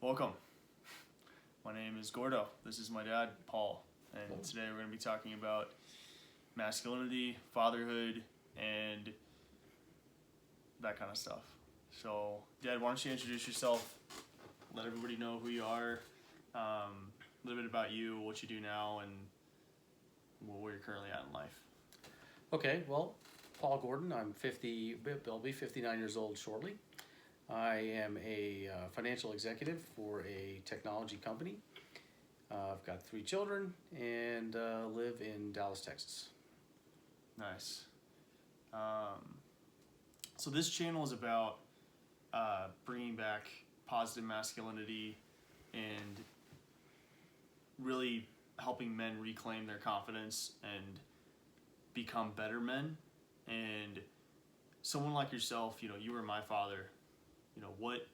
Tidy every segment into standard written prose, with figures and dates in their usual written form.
Welcome. My name is Gordo. This is my dad, Paul. And today we're going to be talking about masculinity, fatherhood, and that kind of stuff. So, Dad, why don't you introduce yourself? Let everybody know who you are, a little bit about you, what you do now, and where you're currently at in life. Okay, well, Paul Gordon, I'll be 59 years old shortly. I am a financial executive for a technology company. I've got 3 children and live in Dallas, Texas. Nice. So this channel is about bringing back positive masculinity and really helping men reclaim their confidence and become better men. And someone like yourself, you were my father. What?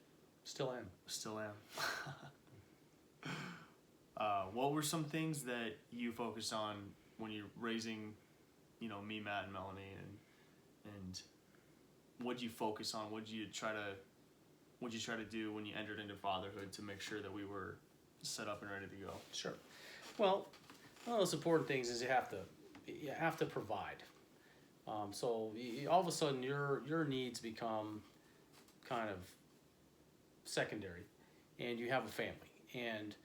Still am. Still am. What were some things that you focused on when you're raising, me, Matt, and Melanie, and what did you focus on? What did you try to do when you entered into fatherhood to make sure that we were set up and ready to go? Sure. Well, one of those important things is you have to provide. So all of a sudden your needs become kind of secondary, and you have a family, and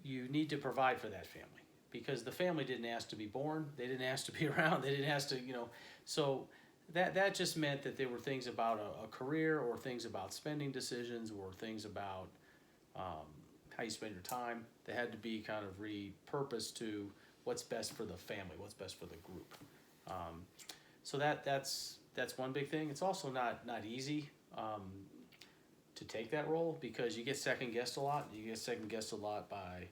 you need to provide for that family because the family didn't ask to be born, they didn't ask to be around, they didn't ask to, so that just meant that there were things about a career or things about spending decisions or things about how you spend your time that had to be kind of repurposed to what's best for the family, what's best for the group. So that's one big thing. It's also not easy to take that role because you get second guessed a lot. You get second guessed a lot by,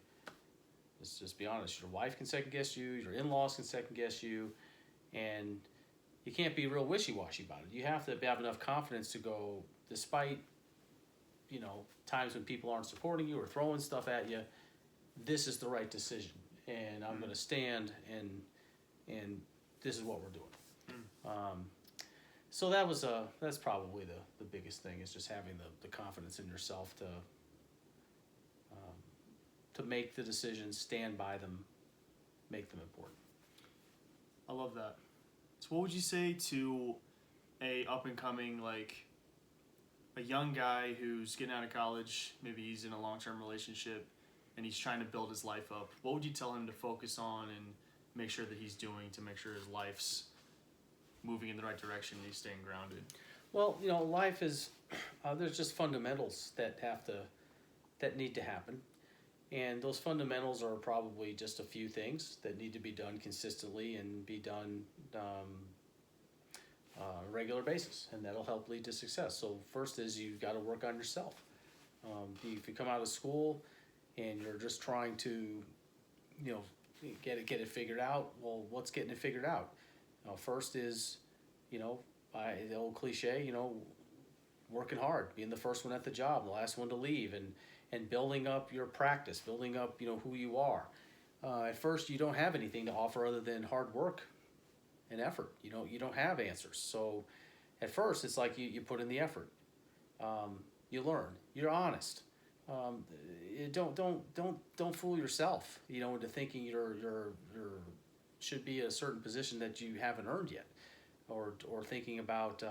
let's just be honest, your wife can second guess you, your in-laws can second guess you, and you can't be real wishy-washy about it. You have to have enough confidence to go, despite times when people aren't supporting you or throwing stuff at you, this is the right decision, and I'm going to stand, and this is what we're doing. So that's probably the biggest thing is just having the confidence in yourself to make the decisions, stand by them, make them important. I love that. So what would you say to a up and coming, like a young guy who's getting out of college, maybe he's in a long-term relationship and he's trying to build his life up? What would you tell him to focus on and make sure that he's doing to make sure his life's moving in the right direction and he's staying grounded? Well, life is there's just fundamentals that need to happen, and those fundamentals are probably just a few things that need to be done consistently and be done on a regular basis, and that'll help lead to success. So first is you've got to work on yourself. If you come out of school and you're just trying to get it figured out, well, what's getting it figured out? First is, the old cliche, working hard, being the first one at the job, the last one to leave, and building up your practice, building up, who you are. At first, you don't have anything to offer other than hard work and effort. You don't have answers. So at first, it's like you put in the effort. You learn. You're honest. Don't fool yourself, into thinking you're should be a certain position that you haven't earned yet, or thinking about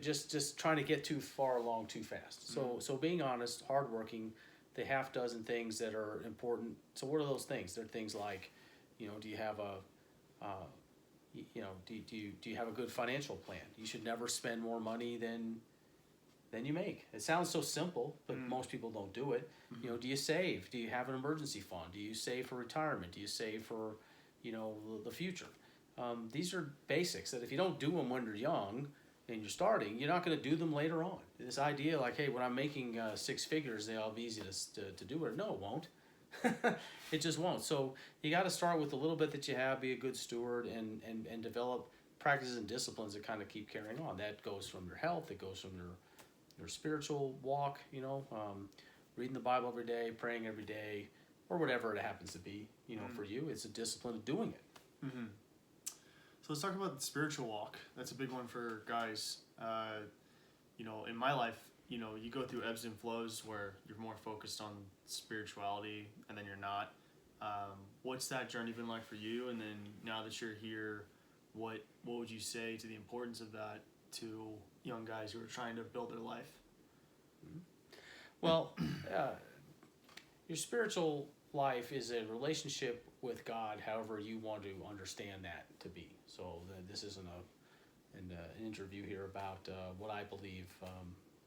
just trying to get too far along too fast. So being honest, hardworking, the half dozen things that are important. So what are those things? They're things like, do you have do you have a good financial plan? You should never spend more money than you make. It sounds so simple, but most people don't do it. Mm-hmm. Do you save? Do you have an emergency fund? Do you save for retirement? Do you save for, the future? These are basics that if you don't do them when you're young and you're starting, you're not going to do them later on. This idea like, hey, when I'm making 6 figures, they'll be easy to do it. No, it won't. It just won't. So you got to start with a little bit that you have, be a good steward, and develop practices and disciplines that kind of keep carrying on. That goes from your health. It goes from your spiritual walk, reading the Bible every day, praying every day, or whatever it happens to be, for you. It's a discipline of doing it. Mm-hmm. So let's talk about the spiritual walk. That's a big one for guys. in my life, you go through ebbs and flows where you're more focused on spirituality and then you're not. What's that journey been like for you? And then now that you're here, what would you say to the importance of that to young guys who are trying to build their life? Well, your spiritual life is a relationship with God, however you want to understand that to be. So this isn't an interview here about what I believe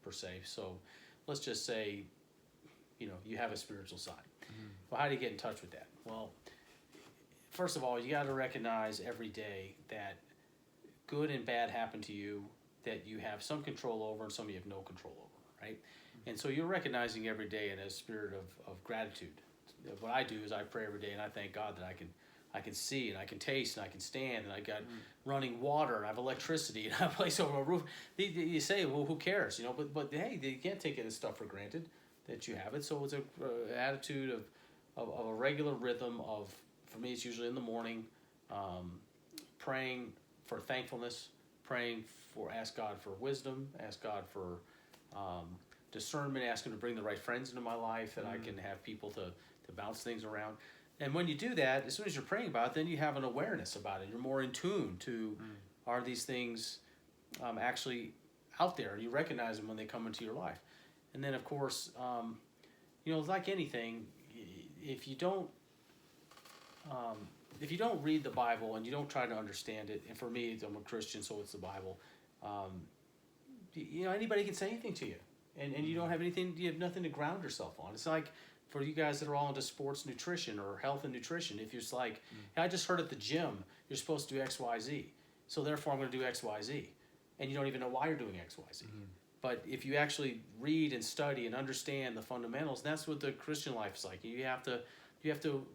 per se. So let's just say, you have a spiritual side. Mm-hmm. Well, how do you get in touch with that? Well, first of all, you got to recognize every day that good and bad happen to you that you have some control over and some you have no control over, right? Mm-hmm. And so you're recognizing every day in a spirit of gratitude. What I do is I pray every day and I thank God that I can see and I can taste and I can stand and I got running water and I have electricity and I have a place over a roof. You say, well, who cares? But hey, you can't take this stuff for granted that you have it. So it's an attitude of a regular rhythm of, for me, it's usually in the morning, praying for thankfulness, ask God for wisdom, ask God for discernment, ask Him to bring the right friends into my life that I can have people to bounce things around. And when you do that, as soon as you're praying about it, then you have an awareness about it. You're more in tune to, are these things actually out there? And you recognize them when they come into your life. And then, of course, like anything, if you don't read the Bible and you don't try to understand it, and for me, I'm a Christian, so it's the Bible. Anybody can say anything to you, and you don't have anything. You have nothing to ground yourself on. It's like for you guys that are all into sports nutrition or health and nutrition. If you're just like, hey, I just heard at the gym you're supposed to do X, Y, Z, so therefore I'm going to do X, Y, Z, and you don't even know why you're doing X, Y, Z. But if you actually read and study and understand the fundamentals, that's what the Christian life is like. You have to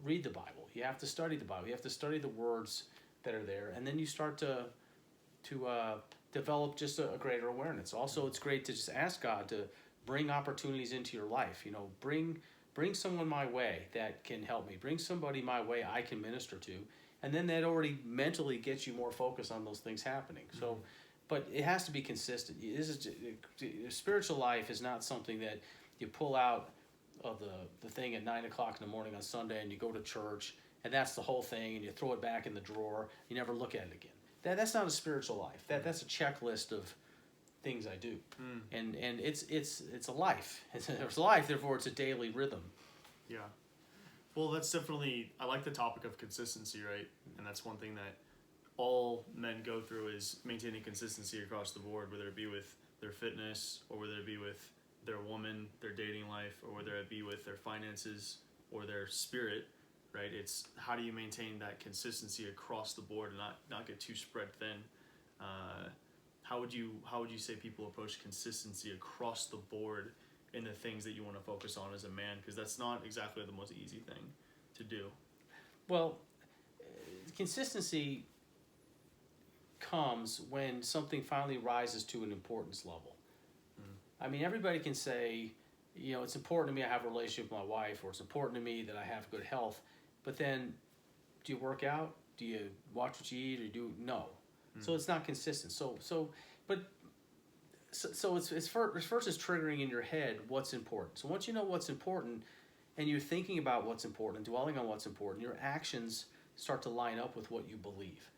read the Bible. You have to study the Bible. You have to study the words that are there, and then you start to develop just a greater awareness. Also, it's great to just ask God to bring opportunities into your life. Bring someone my way that can help me. Bring somebody my way I can minister to, and then that already mentally gets you more focused on those things happening. So. But it has to be consistent. Spiritual life is not something that you pull out of the thing at 9 o'clock in the morning on Sunday and you go to church and that's the whole thing and you throw it back in the drawer. You never look at it again. That's not a spiritual life. That's a checklist of things I do, and it's a life. It's a life. Therefore, it's a daily rhythm. Yeah. Well, that's definitely. I like the topic of consistency, right? And that's one thing that all men go through is maintaining consistency across the board, whether it be with their fitness or whether it be with their woman, their dating life, or whether it be with their finances or their spirit, right? It's how do you maintain that consistency across the board and not get too spread thin. How would you say people approach consistency across the board in the things that you want to focus on as a man? Because that's not exactly the most easy thing to do. Well, consistency comes when something finally rises to an importance level. I mean, everybody can say, it's important to me I have a relationship with my wife, or it's important to me that I have good health, but then do you work out? Do you watch what you eat? Or do no? So it's not consistent. So it's first is triggering in your head what's important. So once you know what's important, and you're thinking about what's important, dwelling on what's important, your actions start to line up with what you believe.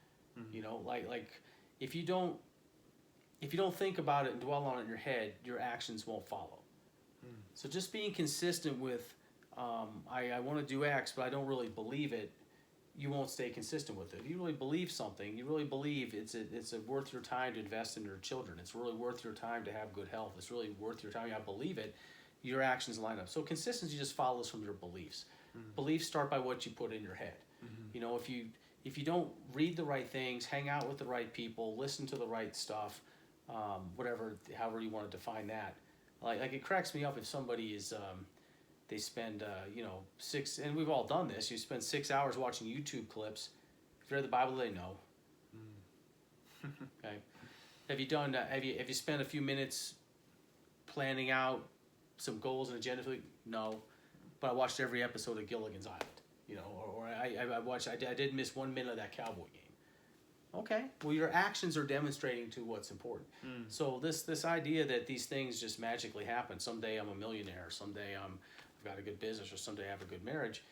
Like if you don't think about it and dwell on it in your head, your actions won't follow. So just being consistent with, I want to do X, but I don't really believe it, you won't stay consistent with it. If you really believe something, you really believe it's worth your time to invest in your children. It's really worth your time to have good health. It's really worth your time. You believe it, your actions line up. So consistency just follows from your beliefs. Beliefs start by what you put in your head. If you don't read the right things, hang out with the right people, listen to the right stuff, however you want to define that. Like it cracks me up if somebody is, they spend, 6, and we've all done this, you spend 6 hours watching YouTube clips. If you read the Bible, they know. Okay. Have you spent a few minutes planning out some goals and agenda? No. But I watched every episode of Gilligan's Island. I did miss 1 minute of that Cowboy game. Okay, well, your actions are demonstrating to what's important. So this idea that these things just magically happen. Someday I'm a millionaire. Someday I've got a good business, or someday I have a good marriage,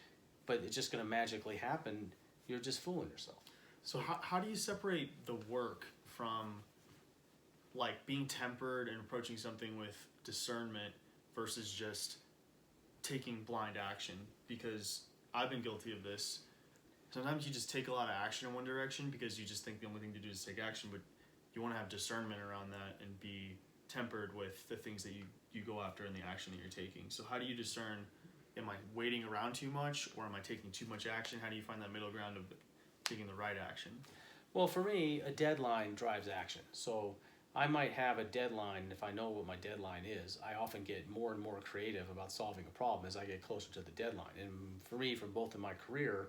but it's just going to magically happen. You're just fooling yourself. So how do you separate the work from like being tempered and approaching something with discernment versus just taking blind action? Because I've been guilty of this. Sometimes you just take a lot of action in one direction because you just think the only thing to do is take action, but you want to have discernment around that and be tempered with the things that you go after in the action that you're taking. So how do you discern, am I waiting around too much, or am I taking too much action? How do you find that middle ground of taking the right action? Well, for me, a deadline drives action. So I might have a deadline, and if I know what my deadline is, I often get more and more creative about solving a problem as I get closer to the deadline. And for me, from both in my career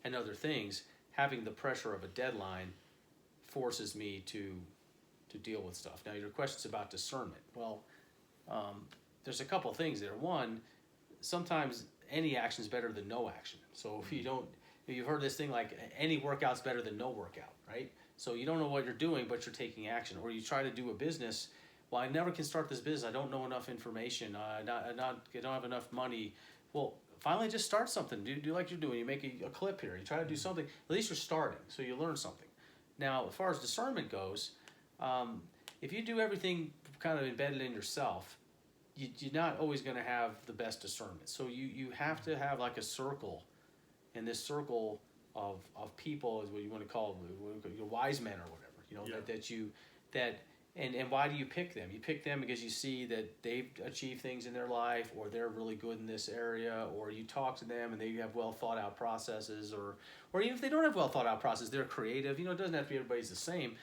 and other things, having the pressure of a deadline forces me to deal with stuff. Now, your question's about discernment. Well, there's a couple of things there. One, sometimes any action is better than no action. So if you don't, you've heard this thing like any workout's better than no workout, right? So you don't know what you're doing, but you're taking action. Or you try to do a business. Well, I never can start this business. I don't know enough information. I don't have enough money. Well, finally, just start something. Do like you're doing. You make a clip here. You try to do something. At least you're starting, so you learn something. Now, as far as discernment goes, if you do everything kind of embedded in yourself, you're not always going to have the best discernment. So you have to have like a circle, and this circle of people is what you want to call your wise men or whatever. And why do you pick them? You pick them because you see that they've achieved things in their life, or they're really good in this area, or you talk to them and they have well thought out processes, or even if they don't have well thought out processes, they're creative. It doesn't have to be everybody's the same,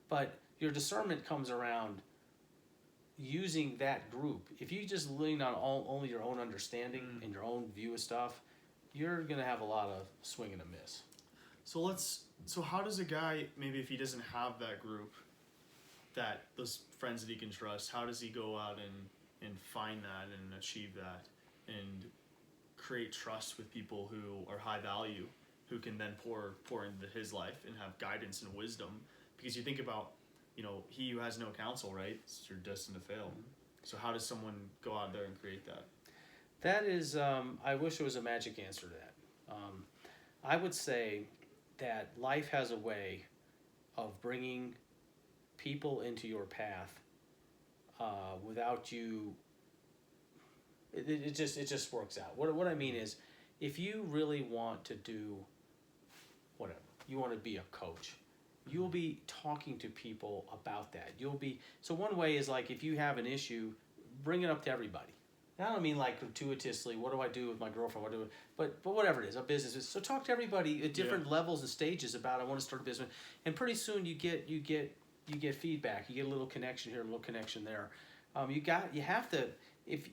but your discernment comes around using that group. If you just lean on only your own understanding and your own view of stuff, you're going to have a lot of swing and a miss. So how does a guy, maybe if he doesn't have that group, those friends that he can trust, how does he go out and find that and achieve that and create trust with people who are high value, who can then pour into his life and have guidance and wisdom? Because you think about, he who has no counsel, right? You're destined to fail. So how does someone go out there and create that? That is, I wish there was a magic answer to that. I would say that life has a way of bringing people into your path without you. It just works out. What I mean is, if you really want to do whatever, you want to be a coach, you'll be talking to people about that. So one way is like, if you have an issue, bring it up to everybody. I don't mean like gratuitously, what do I do with my girlfriend? But whatever it is, a business. So talk to everybody at different levels and stages about, I want to start a business. And pretty soon you get feedback. You get a little connection here, a little connection there. You have to, if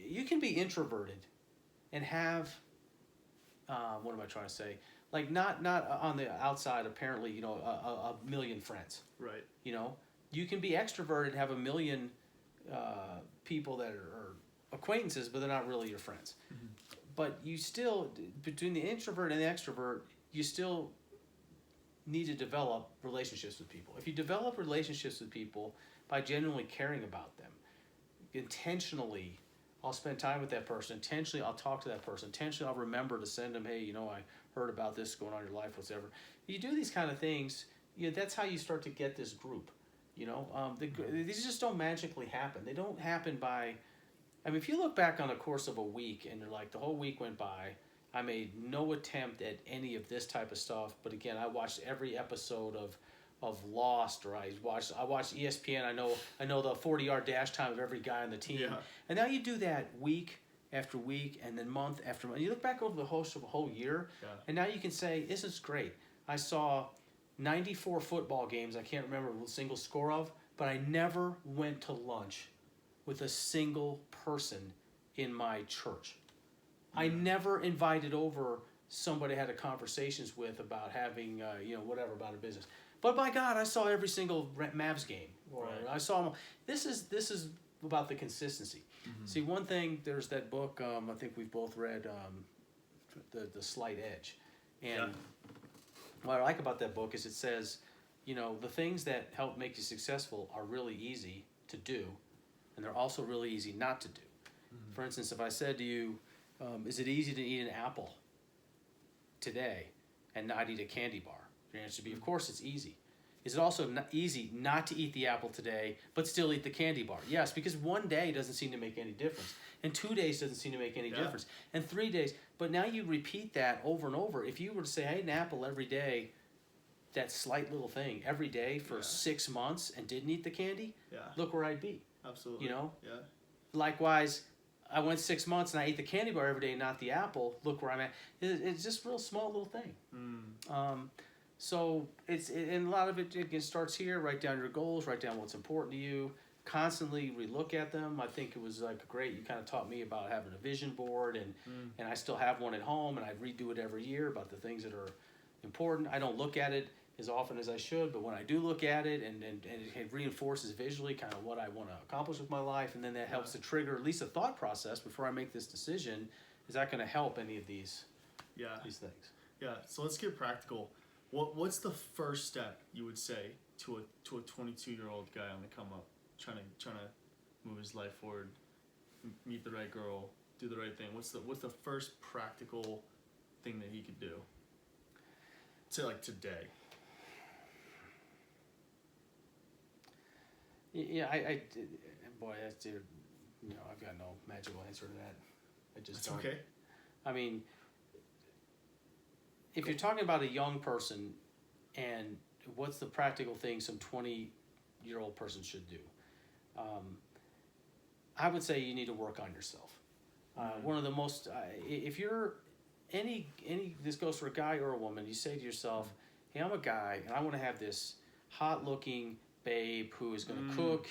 you can be introverted and have, what am I trying to say? Like not on the outside, apparently, a million friends. Right. You can be extroverted and have a million people that are acquaintances, but they're not really your friends. Mm-hmm. But you still, between the introvert and the extrovert, you still need to develop relationships with people. If you develop relationships with people by genuinely caring about them, intentionally, I'll spend time with that person. Intentionally, I'll talk to that person. Intentionally, I'll remember to send them, hey, I heard about this going on in your life, whatever. You do these kind of things, that's how you start to get this group. These just don't magically happen. They don't happen by, if you look back on the course of a week and you're like, the whole week went by, I made no attempt at any of this type of stuff. But again, I watched every episode of Lost, or I watched ESPN. I know the 40-yard dash time of every guy on the team. Yeah. And now you do that week after week, and then month after month. You look back over the course of a whole year, and now you can say, this is great. I saw 94 football games I can't remember a single score of, but I never went to lunch with a single person in my church. I never invited over somebody I had a conversations with about having, whatever about a business. But by God, I saw every single Mavs game. Or I saw them. This is about the consistency. Mm-hmm. See, one thing, there's that book, I think we've both read, The Slight Edge. And what I like about that book is it says, you know, the things that help make you successful are really easy to do, and they're also really easy not to do. For instance, if I said to you, is it easy to eat an apple today and not eat a candy bar? Your answer would be, of course it's easy. Is it also easy not to eat the apple today, but still eat the candy bar? Yes, because one day doesn't seem to make any difference, and 2 days doesn't seem to make any difference, and 3 days. But now you repeat that over and over. If you were to say, I ate an apple every day, that slight little thing, every day for 6 months and didn't eat the candy, look where I'd be. Absolutely. You know? Yeah. Likewise, I went 6 months and I ate the candy bar every day, not the apple. Look where I'm at. It's just a real small little thing. So and a lot of it starts here. Write down your goals. Write down what's important to you. Constantly relook at them. I think it was like great. You kind of taught me about having a vision board, and I still have one at home, and I redo it every year about the things that are important. I don't look at it as often as I should, but when I do look at it, and it reinforces visually kind of what I want to accomplish with my life, and then that helps to trigger at least a thought process before I make this decision. Is that going to help any of these things? Yeah. So let's get practical. What's the first step you would say to a 22-year-old guy on the come up, trying to move his life forward, meet the right girl, do the right thing? What's the first practical thing that he could do? To like today. Yeah, boy, that's I've got no magical answer to that. I just don't. Okay. I mean, if you're talking about a young person, and what's the practical thing some 20-year-old person should do, I would say you need to work on yourself. One of the most, if you're this goes for a guy or a woman, you say to yourself, hey, I'm a guy and I want to have this hot looking babe who is going to cook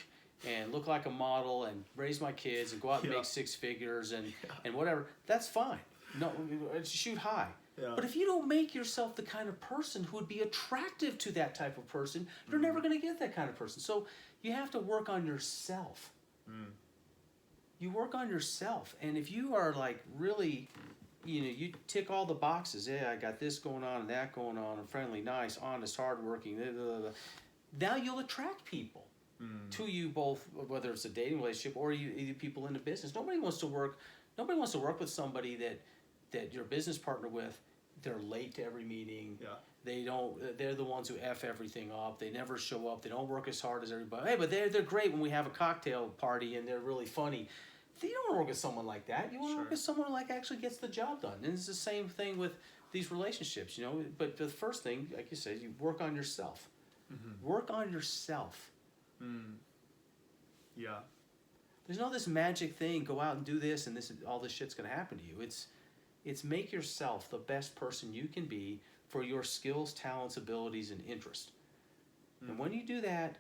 and look like a model and raise my kids and go out and make 6 figures and whatever. That's fine. No, shoot high. Yeah. But if you don't make yourself the kind of person who would be attractive to that type of person, you're never going to get that kind of person. So you have to work on yourself. You work on yourself. And if you are like really, you tick all the boxes. Yeah, I got this going on and that going on. I'm friendly, nice, honest, hardworking. Now you'll attract people to you both, whether it's a dating relationship or either people in the business. Nobody wants to work with somebody that you're a business partner with. They're late to every meeting. They're the ones who F everything up. They never show up. They don't work as hard as everybody. Hey, but they're great when we have a cocktail party and they're really funny. You don't want to work with someone like that. You want to work with someone who actually gets the job done. And it's the same thing with these relationships, But the first thing, like you said, you work on yourself. Work on yourself. Yeah. There's no this magic thing. Go out and do this, and all this shit's gonna happen to you. It's make yourself the best person you can be for your skills, talents, abilities, and interest. And when you do that,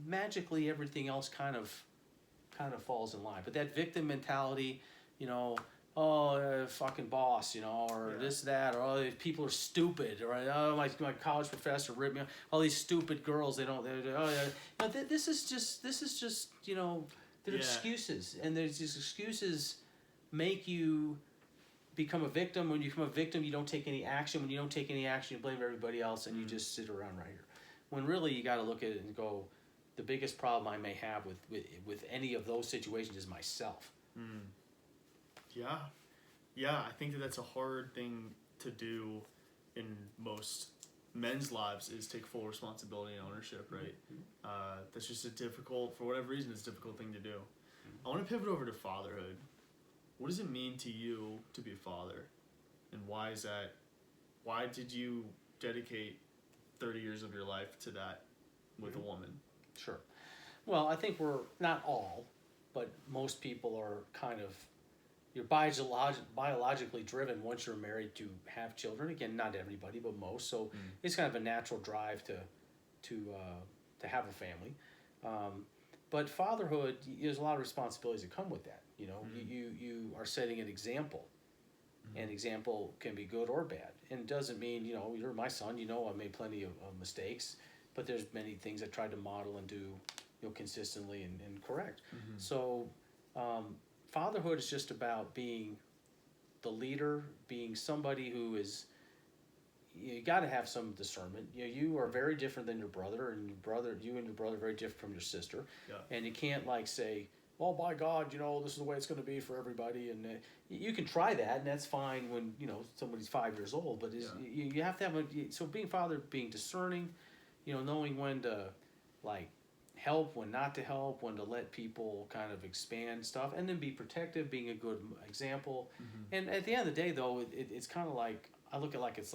magically everything else kind of falls in line. But that victim mentality, fucking boss, or this, that, or oh, people are stupid, or oh, my college professor ripped me off. All these stupid girls, this is just, they're excuses, and there's these excuses make you become a victim. When you become a victim, you don't take any action. When you don't take any action, you blame everybody else, and you just sit around right here. When really you got to look at it and go, the biggest problem I may have with any of those situations is myself. Yeah, I think that's a hard thing to do in most men's lives, is take full responsibility and ownership, right? That's just for whatever reason, it's a difficult thing to do. I want to pivot over to fatherhood. What does it mean to you to be a father? And why is that? Why did you dedicate 30 years of your life to that with a woman? Sure. Well, I think we're not all, but most people are kind of, you're biologically driven once you're married to have children. Again, not everybody, but most. So it's kind of a natural drive to have a family. But fatherhood, there's a lot of responsibilities that come with that. You are setting an example. An example can be good or bad. And it doesn't mean, you're my son, I made plenty of mistakes, but there's many things I tried to model and do, consistently and correct. So fatherhood is just about being the leader, being somebody who is, you got to have some discernment. You are very different than your brother, and you and your brother are very different from your sister. Yeah. And you can't like say, well, by God, this is the way it's going to be for everybody. And you can try that, and that's fine when somebody's 5 years old. But you have to have so being father, being discerning, knowing when to like help, when not to help, when to let people kind of expand stuff, and then be protective, being a good example. Mm-hmm. And at the end of the day, though, it's kind of like I look at it's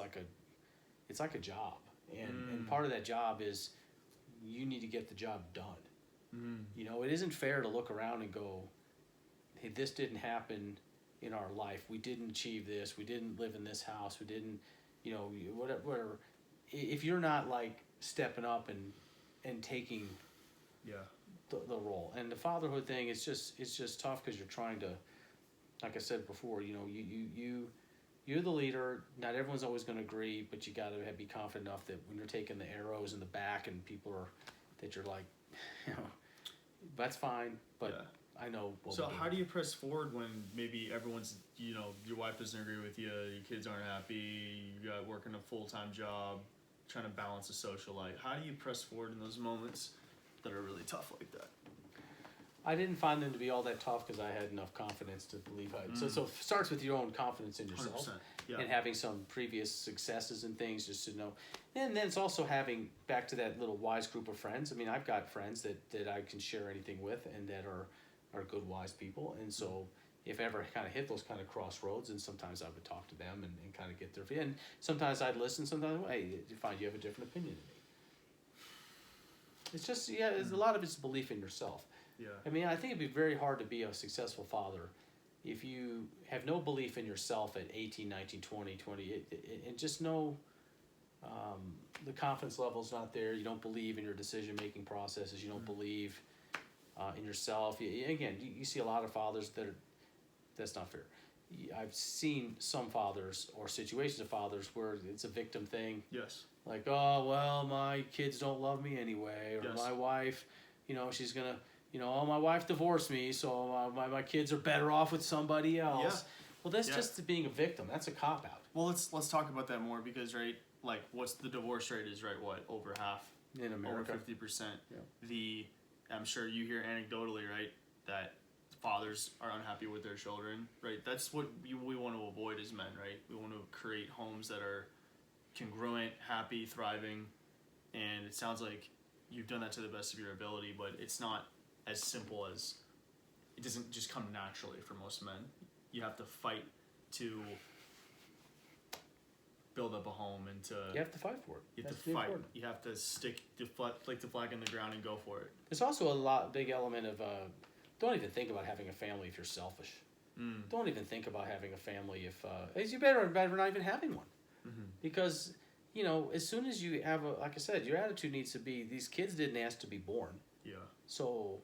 like a job, and part of that job is you need to get the job done. It isn't fair to look around and go, hey, this didn't happen in our life. We didn't achieve this. We didn't live in this house. We didn't, whatever. If you're not like stepping up and taking the role, and the fatherhood thing, it's just tough because you're trying to, like I said before, you're the leader. Not everyone's always going to agree, but you got to be confident enough that when you're taking the arrows in the back and people are, that you're like, that's fine, but I know. So how do you press forward when maybe everyone's, your wife doesn't agree with you, your kids aren't happy, you got working a full-time job, trying to balance a social life? How do you press forward in those moments that are really tough like that? I didn't find them to be all that tough because I had enough confidence to believe So it starts with your own confidence in yourself, 100%, and having some previous successes and things just to know. And then it's also having, back to that little wise group of friends. I mean, I've got friends that I can share anything with and that are good, wise people. And so if I ever kind of hit those kind of crossroads, and sometimes I would talk to them and kind of get their feedback. And sometimes I'd listen, sometimes, hey, you find you have a different opinion than me. It's just, it's a lot of it's belief in yourself. Yeah. I mean, I think it'd be very hard to be a successful father if you have no belief in yourself at 18, 19, 20, and just know the confidence level's not there. You don't believe in your decision-making processes. You don't believe in yourself. Again, you see a lot of fathers that's not fair. I've seen some fathers or situations of fathers where it's a victim thing. Yes. Like, oh, well, my kids don't love me anyway, or Yes. my wife, she's going to, oh, my wife divorced me, so my kids are better off with somebody else. Yeah. Well, that's just being a victim. That's a cop-out. Well, let's talk about that more because, right, like, what's the divorce rate is, right, what, over half? In America. Over 50%. Yeah. I'm sure you hear anecdotally, right, that fathers are unhappy with their children, right? That's what we want to avoid as men, right? We want to create homes that are congruent, happy, thriving, and it sounds like you've done that to the best of your ability, but it's not as simple as, it doesn't just come naturally for most men. You have to fight to build up a home and to... You have to fight for it. You have That's to fight. important. You have to stick the flag in the ground and go for it. There's also a big element of, don't even think about having a family if you're selfish. Don't even think about having a family if you better not even having one. Because, as soon as you have like I said, your attitude needs to be, these kids didn't ask to be born. Yeah. So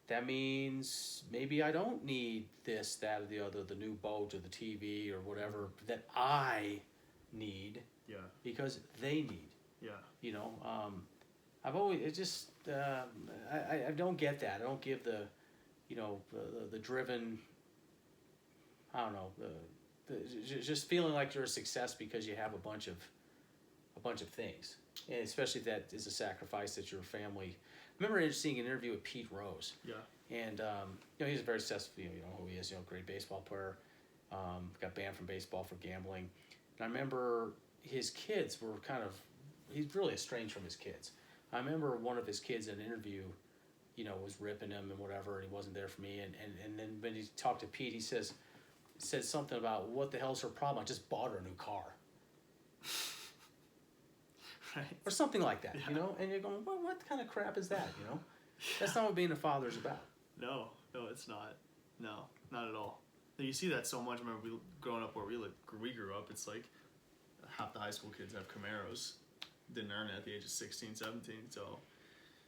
that means maybe I don't need this, that, or the other, the new boat or the TV or whatever that I need. Yeah. Because they need. Yeah. I've always, it just, I don't get that. I don't give the driven, I don't know, just feeling like you're a success because you have a bunch of things, and especially if that is a sacrifice that your family. I remember seeing an interview with Pete Rose. Yeah. And he's a very successful. You know who he is. Great baseball player. Got banned from baseball for gambling. And I remember his kids were he's really estranged from his kids. I remember one of his kids in an interview, was ripping him and whatever, and he wasn't there for me. And then when he talked to Pete, he said something about, what the hell's her problem? I just bought her a new car. Right. Or something like that, Yeah. And you're going, well, what kind of crap is that, That's not what being a father is about. No, it's not. No, not at all. You see that so much. I remember growing up where we grew up, it's like half the high school kids have Camaros. Didn't earn it at the age of 16, 17, so...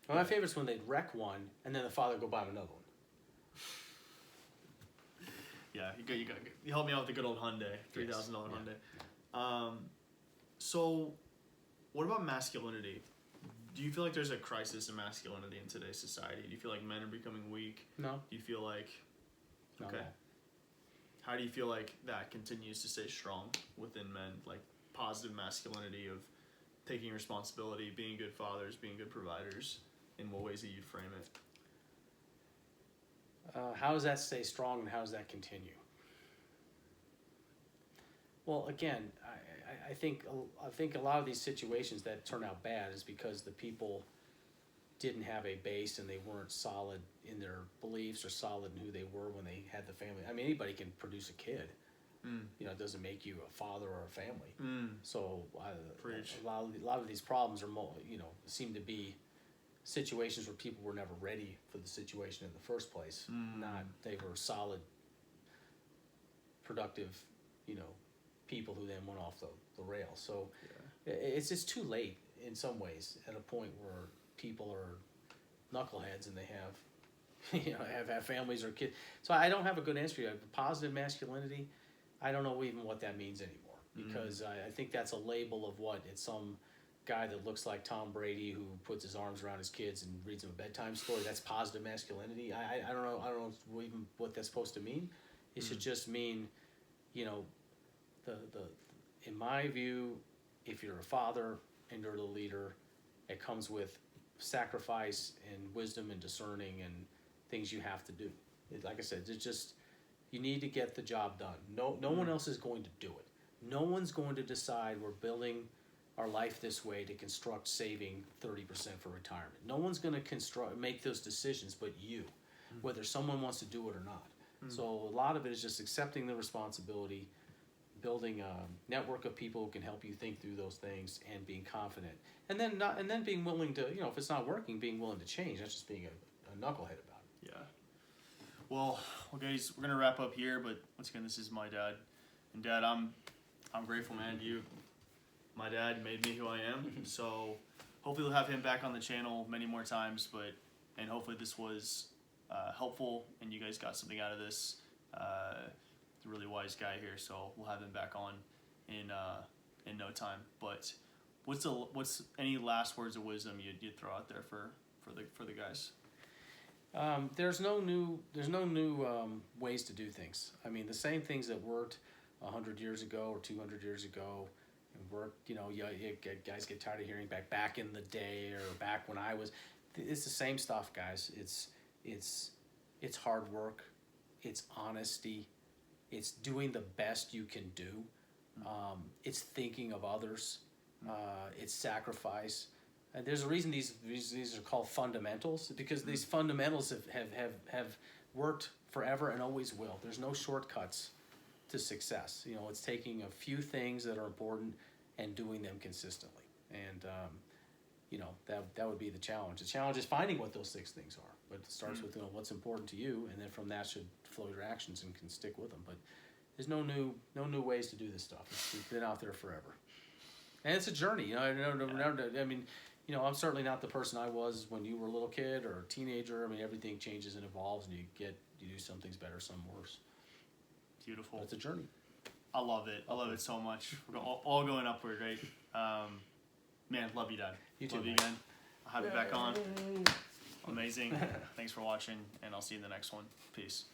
Well, my favorite's when they'd wreck one, and then the father would go buy him another one. Yeah, you helped me out with the good old Hyundai, $3,000 Yes. Hyundai. So, what about masculinity? Do you feel like there's a crisis in masculinity in today's society? Do you feel like men are becoming weak? No. Do you feel like... No, Okay. no. How do you feel like that continues to stay strong within men, like positive masculinity of taking responsibility, being good fathers, being good providers, in what ways that you'd frame it? How does that stay strong, and how does that continue? Well, again, I think a lot of these situations that turn out bad is because the people didn't have a base and they weren't solid in their beliefs or solid in who they were when they had the family. I mean, anybody can produce a kid. You know, it doesn't make you a father or a family. So Preach. a lot of these problems are, seem to be situations where people were never ready for the situation in the first place. Not they were solid, productive, people who then went off the rails. So it's just too late in some ways at a point where people are knuckleheads and they have, have families or kids. So I don't have a good answer for you. Positive masculinity, I don't know even what that means anymore, because I think that's a label of what it's some guy that looks like Tom Brady who puts his arms around his kids and reads them a bedtime story. That's positive masculinity. I don't know even what that's supposed to mean. It should just mean, in my view, if you're a father and you're the leader, it comes with sacrifice and wisdom and discerning and things you have to do. Like I said, it's just, you need to get the job done. No one else is going to do it. No one's going to decide we're building our life this way to construct saving 30% for retirement. No one's going to make those decisions but you, whether someone wants to do it or not. So a lot of it is just accepting the responsibility, building a network of people who can help you think through those things, and being confident, and then being willing to, if it's not working, being willing to change. That's just being a knucklehead about it. Yeah. Well, guys, we're gonna wrap up here. But once again, this is my dad, and Dad, I'm grateful, man. My dad made me who I am. So hopefully we'll have him back on the channel many more times. And hopefully this was helpful, and you guys got something out of this. A really wise guy here, so we'll have him back on in no time. But what's any last words of wisdom you'd throw out there for the guys? There's no new ways to do things. I mean, the same things that worked 100 years ago or 200 years ago and worked. Guys get tired of hearing back in the day or back when I was. It's the same stuff, guys. It's hard work. It's honesty. It's doing the best you can do. It's thinking of others. It's sacrifice. And there's a reason these are called fundamentals, because these fundamentals have worked forever and always will. There's no shortcuts to success. It's taking a few things that are important and doing them consistently. And that would be the challenge. The challenge is finding what those 6 things are. But it starts with what's important to you, and then from that should flow your actions and can stick with them. But there's no new ways to do this stuff. It's been out there forever, and it's a journey. I mean, I'm certainly not the person I was when you were a little kid or a teenager. I mean, everything changes and evolves, and you do some things better, some worse. Beautiful. But it's a journey. I love it. I love it so much. We're all going upward, right? Man, love you, Dad. You too. Love you again. I'll have you back on. Amazing. Thanks for watching, and I'll see you in the next one. Peace.